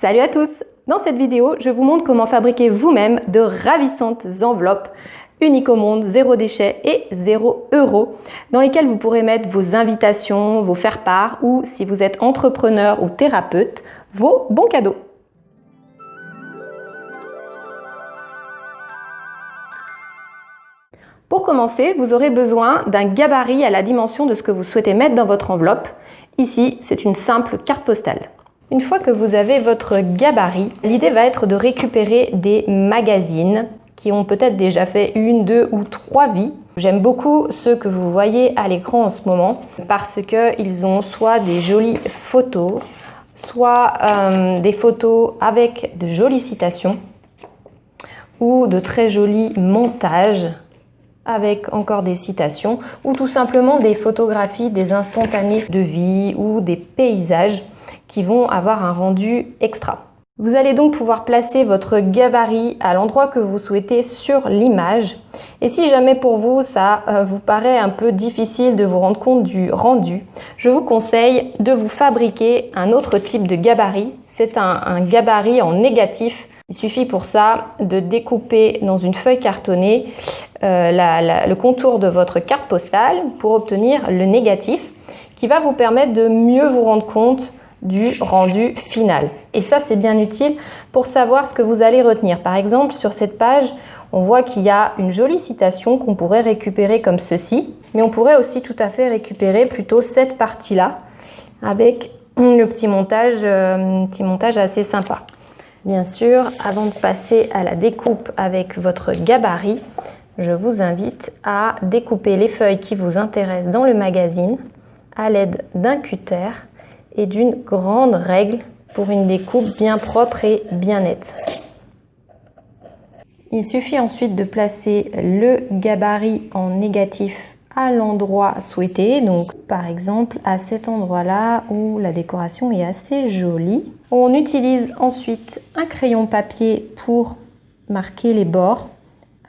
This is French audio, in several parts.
Salut à tous! Dans cette vidéo, je vous montre comment fabriquer vous-même de ravissantes enveloppes uniques au monde, zéro déchet et 0 €, dans lesquelles vous pourrez mettre vos invitations, vos faire-part ou, si vous êtes entrepreneur ou thérapeute, vos bons cadeaux. Pour commencer, vous aurez besoin d'un gabarit à la dimension de ce que vous souhaitez mettre dans votre enveloppe. Ici, c'est une simple carte postale. Une fois que vous avez votre gabarit, l'idée va être de récupérer des magazines qui ont peut-être déjà fait 1, 2 ou 3 vies. J'aime beaucoup ceux que vous voyez à l'écran en ce moment parce qu'ils ont soit des jolies photos, soit des photos avec de jolies citations ou de très jolis montages avec encore des citations ou tout simplement des photographies des instantanés de vie ou des paysages qui vont avoir un rendu extra. Vous allez donc pouvoir placer votre gabarit à l'endroit que vous souhaitez sur l'image. Et si jamais pour vous, ça vous paraît un peu difficile de vous rendre compte du rendu, je vous conseille de vous fabriquer un autre type de gabarit. C'est un gabarit en négatif. Il suffit pour ça de découper dans une feuille cartonnée le contour de votre carte postale pour obtenir le négatif qui va vous permettre de mieux vous rendre compte du rendu final. Et ça, c'est bien utile pour savoir ce que vous allez retenir. Par exemple, sur cette page, on voit qu'il y a une jolie citation qu'on pourrait récupérer comme ceci, mais on pourrait aussi tout à fait récupérer plutôt cette partie-là avec le petit montage assez sympa. Bien sûr, avant de passer à la découpe avec votre gabarit, je vous invite à découper les feuilles qui vous intéressent dans le magazine à l'aide d'un cutter et d'une grande règle pour une découpe bien propre et bien nette. Il suffit ensuite de placer le gabarit en négatif à l'endroit souhaité, donc par exemple à cet endroit-là où la décoration est assez jolie. On utilise ensuite un crayon papier pour marquer les bords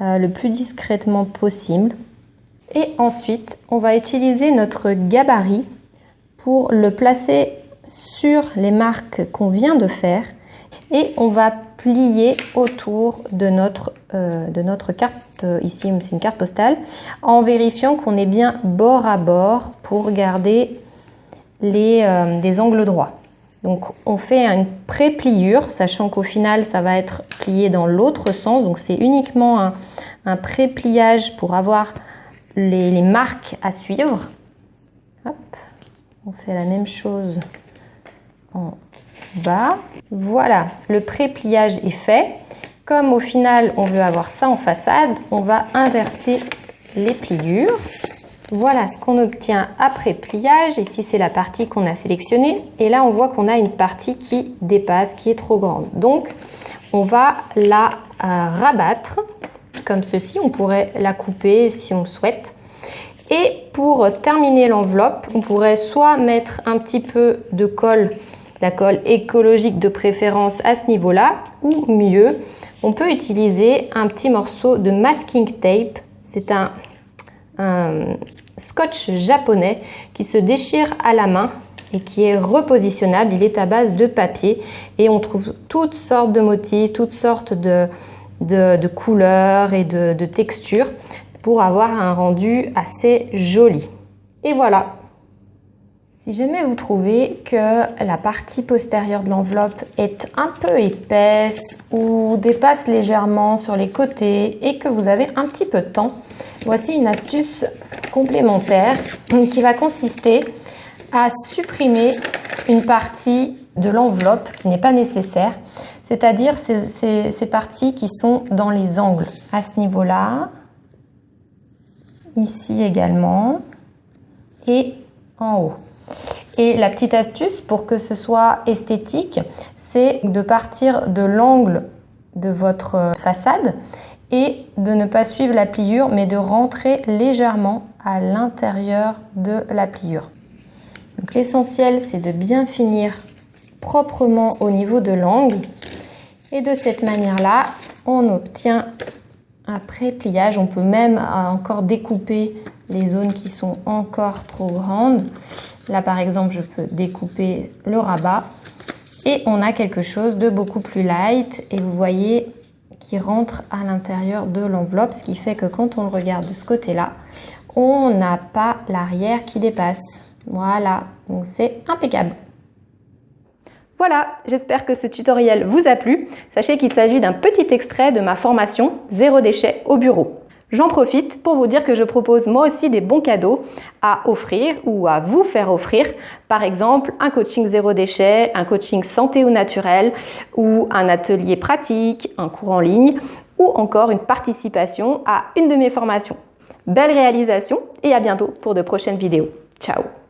le plus discrètement possible. Et ensuite, on va utiliser notre gabarit pour le placer sur les marques qu'on vient de faire et on va plier autour de notre carte, ici c'est une carte postale, en vérifiant qu'on est bien bord à bord pour garder des angles droits. Donc on fait une pré-pliure, sachant qu'au final ça va être plié dans l'autre sens, donc c'est uniquement un pré-pliage pour avoir les marques à suivre. Hop. On fait la même chose en bas. Voilà, le pré-pliage est fait. Comme au final, on veut avoir ça en façade, on va inverser les pliures. Voilà ce qu'on obtient après pliage. Ici, c'est la partie qu'on a sélectionnée. Et là, on voit qu'on a une partie qui dépasse, qui est trop grande. Donc, on va la rabattre comme ceci. On pourrait la couper si on le souhaite. Et pour terminer l'enveloppe, on pourrait soit mettre un petit peu de colle, la colle écologique de préférence à ce niveau-là, ou mieux, on peut utiliser un petit morceau de masking tape. C'est un scotch japonais qui se déchire à la main et qui est repositionnable. Il est à base de papier et on trouve toutes sortes de motifs, toutes sortes de couleurs et de textures pour avoir un rendu assez joli. Et voilà. Si jamais vous trouvez que la partie postérieure de l'enveloppe est un peu épaisse ou dépasse légèrement sur les côtés et que vous avez un petit peu de temps, voici une astuce complémentaire qui va consister à supprimer une partie de l'enveloppe qui n'est pas nécessaire, c'est-à-dire ces parties qui sont dans les angles. À ce niveau-là, ici également et en haut. Et la petite astuce pour que ce soit esthétique, c'est de partir de l'angle de votre façade et de ne pas suivre la pliure mais de rentrer légèrement à l'intérieur de la pliure. Donc l'essentiel, c'est de bien finir proprement au niveau de l'angle et de cette manière-là, on obtient un pré-pliage. On peut même encore découper les zones qui sont encore trop grandes. Là par exemple, je peux découper le rabat Et on a quelque chose de beaucoup plus light et vous voyez qui rentre à l'intérieur de l'enveloppe, ce qui fait que quand on le regarde de ce côté-là, on n'a pas l'arrière qui dépasse. Voilà, donc c'est impeccable. Voilà, j'espère que ce tutoriel vous a plu. Sachez qu'il s'agit d'un petit extrait de ma formation Zéro déchet au bureau. J'en profite pour vous dire que je propose moi aussi des bons cadeaux à offrir ou à vous faire offrir. Par exemple, un coaching zéro déchet, un coaching santé ou naturel, ou un atelier pratique, un cours en ligne, ou encore une participation à une de mes formations. Belle réalisation et à bientôt pour de prochaines vidéos. Ciao!